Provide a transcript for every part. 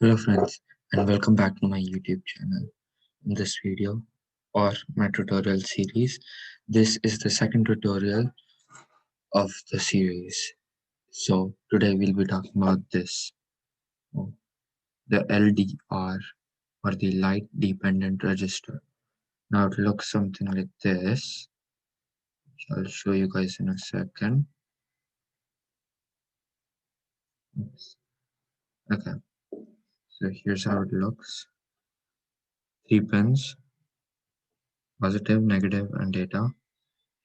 Hello friends, and welcome back to my YouTube channel. In this video or my tutorial series, this is the second tutorial of the series. So today we'll be talking about this, uh, the LDR, or the light dependent register. Now it looks something like this, which I'll show you guys in a second. Oops. Okay, so here's how it looks. 3 pins, positive, negative, and data.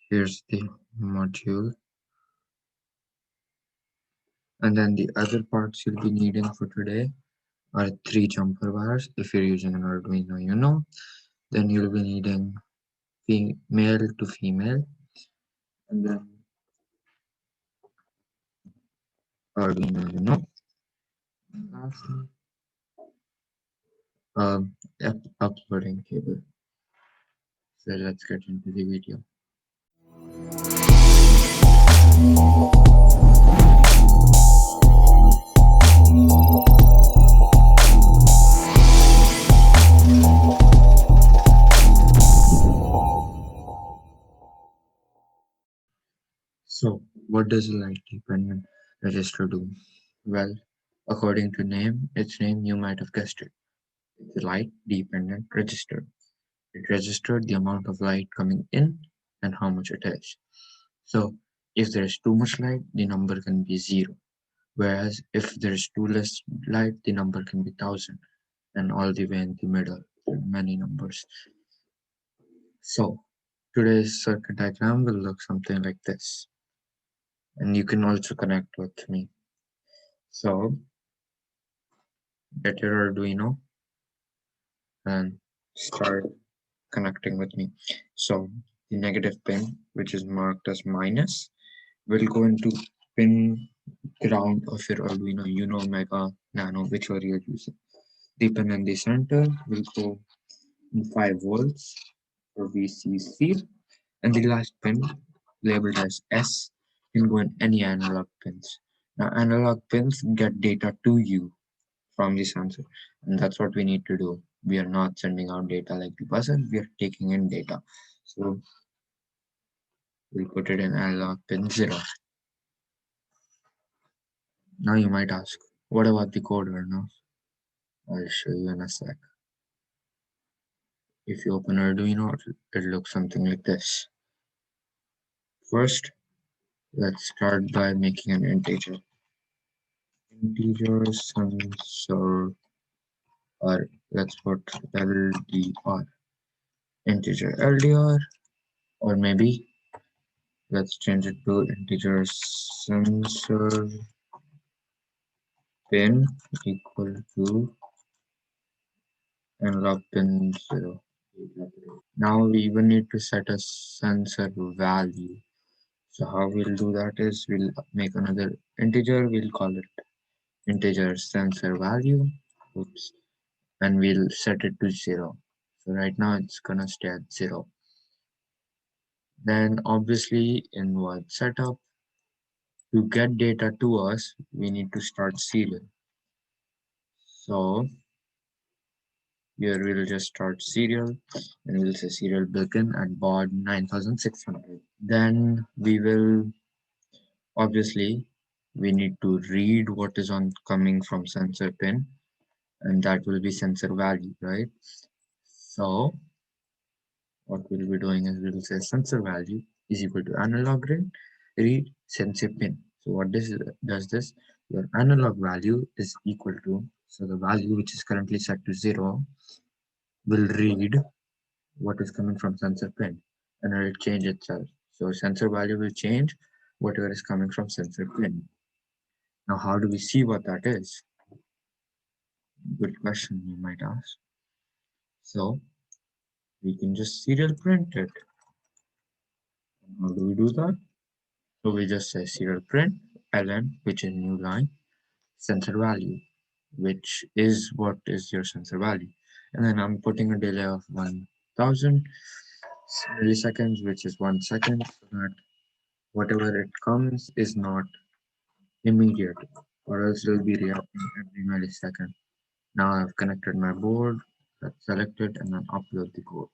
Here's the module. And then the other parts you'll be needing for today are 3 jumper wires. If you're using an Arduino Uno, then you'll be needing male to female, and then Arduino Uno. Lastly, uploading cable. So let's get into the video. So, what does a light dependent register do? Well, according to its name, you might have guessed it. It's a light dependent register. It registered the amount of light coming in and how much it is. So, if there is too much light, the number can be 0. Whereas if there is too less light, the number can be 1000, and all the way in the middle, there are many numbers. So, today's circuit diagram will look something like this. And you can also connect with me. So, get your Arduino and start connecting with me. So, the negative pin, which is marked as minus, will go into pin ground of your Arduino Uno, Mega, Nano, whichever you're using. The pin in the center will go in 5 volts for VCC, and the last pin, labeled as S, can go in any analog pins. Now, analog pins get data to you from the sensor, and that's what we need to do. We are not sending out data like the buzzer, we are taking in data. So we'll put it in analog pin 0. Now you might ask, what about the code now? I'll show you in a sec. If you open Arduino, it looks something like this. First, let's start by making an integer. Integer sensor, or let's put LDR. Integer LDR, or maybe let's change it to integer sensor pin equal to analog pin 0. Now we even need to set a sensor value. So how we'll do that is we'll make another integer, we'll call it integer sensor value. Oops. And we'll set it to 0. So right now it's gonna stay at 0. Then obviously in what setup, to get data to us, we need to start serial. So here we'll just start serial, and we'll say serial begin at baud 9600. Then we will obviously we need to read what is on coming from sensor pin, and that will be sensor value, right? So what we'll be doing is we'll say sensor value is equal to analog read sensor pin. So what does this? Your analog value is equal to, so the value which is currently set to 0 will read what is coming from sensor pin, and it will change itself. So sensor value will change whatever is coming from sensor pin. Now how do we see what that is? Good question you might ask. So we can just serial print it. How do we do that? So we just say serial print ln, which is new line, sensor value, which is what is your sensor value. And then I'm putting a delay of 1000 milliseconds, which is 1 second, so that whatever it comes is not immediate, or else it will be reacting every millisecond. Now I've connected my board, let's select it and then upload the code.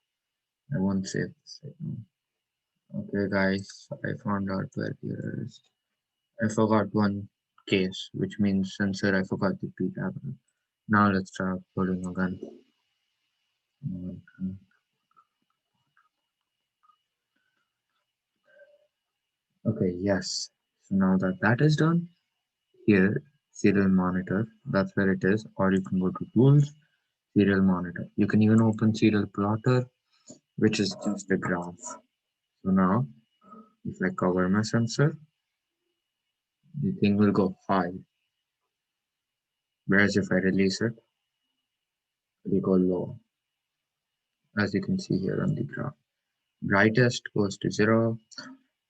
I won't save this right now. Okay guys, I found out where here is. I forgot one case, which means sensor I forgot the P capital. Now let's try uploading again. Okay, yes. So now that that is done, here, serial monitor, that's where it is, or you can go to tools, serial monitor. You can even open serial plotter, which is just a graph. So now, if I cover my sensor, the thing will go high. Whereas if I release it, it will go low, as you can see here on the graph. Brightest goes to 0,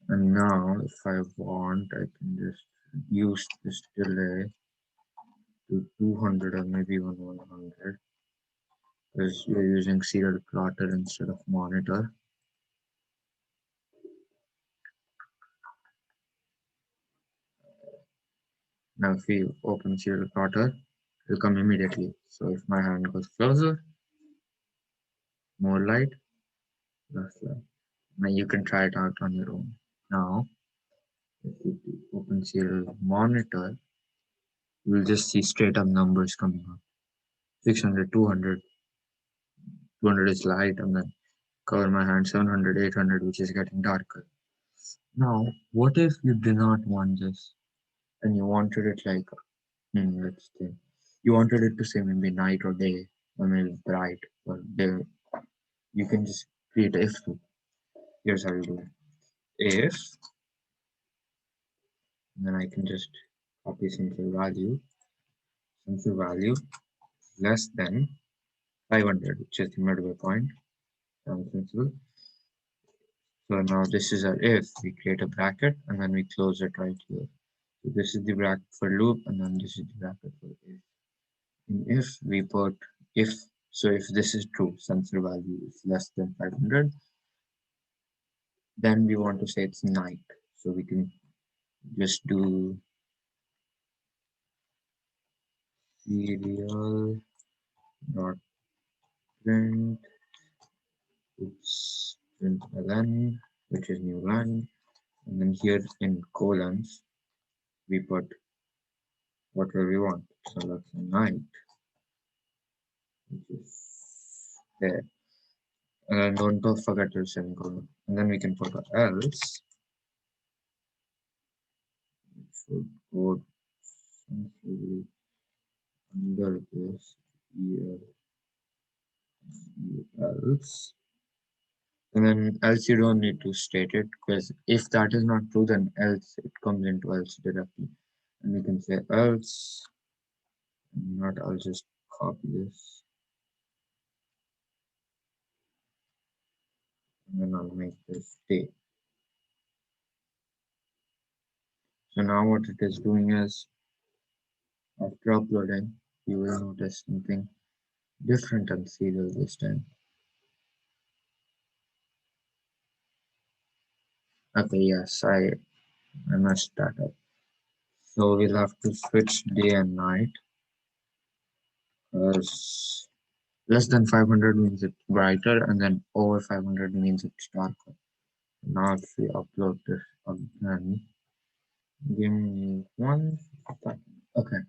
and now if I want, I can just use this delay to 200 or maybe even 100, because you're using serial plotter instead of monitor. Now if we open serial plotter, it will come immediately. So if my hand goes closer, more light, less light. Now you can try it out on your own. Now if you open serial monitor, you will just see straight up numbers coming up. 600, 200, 200 is light, and then cover my hand 700, 800, which is getting darker. Now, what if you do not want this and you wanted it like, let's say, you wanted it to say maybe night or day, or maybe bright or day? You can just create a if loop. Here's how you do it. If, and then I can just copy sensor value less than 500, which is the midway point. Sensible. So now this is our if. We create a bracket and then we close it right here. So this is the bracket for loop, and then this is the bracket for if. In if we put if, so if this is true, sensor value is less than 500, then we want to say it's night. So we can just do serial dot print, it's print ln, which is new line, and then here in colons we put whatever we want. So let's say night, which is there. And don't forget your semicolon. And then we can put else. It should go essentially under this here else. And then else you don't need to state it, because if that is not true, then else it comes into else directly. And we can say else, not, I'll just copy this. And then I'll make this day. So now what it is doing is, after uploading, you will notice something different on serial this time. Okay, yes, I messed that up. So we'll have to switch day and night, because less than 500 means it's brighter, and then over 500 means it's darker. Now if we upload this again, give me 1 second. Okay,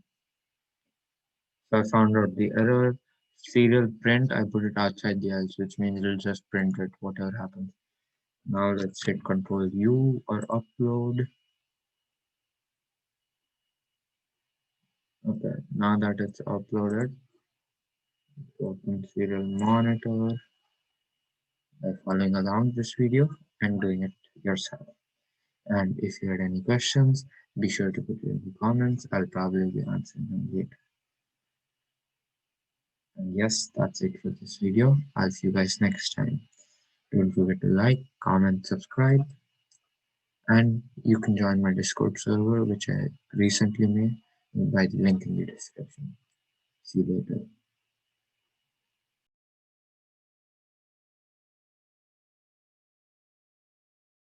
so I found out the error. Serial print, I put it outside the else, which means it'll just print it, whatever happens. Now let's hit Control U or upload. Okay, now that it's uploaded, open serial monitor by following along this video and doing it yourself. And if you had any questions, be sure to put it in the comments. I'll probably be answering them later. And yes, that's it for this video. I'll see you guys next time. Don't forget to like, comment, subscribe, and you can join my Discord server, which I recently made, by the link in the description. See you later.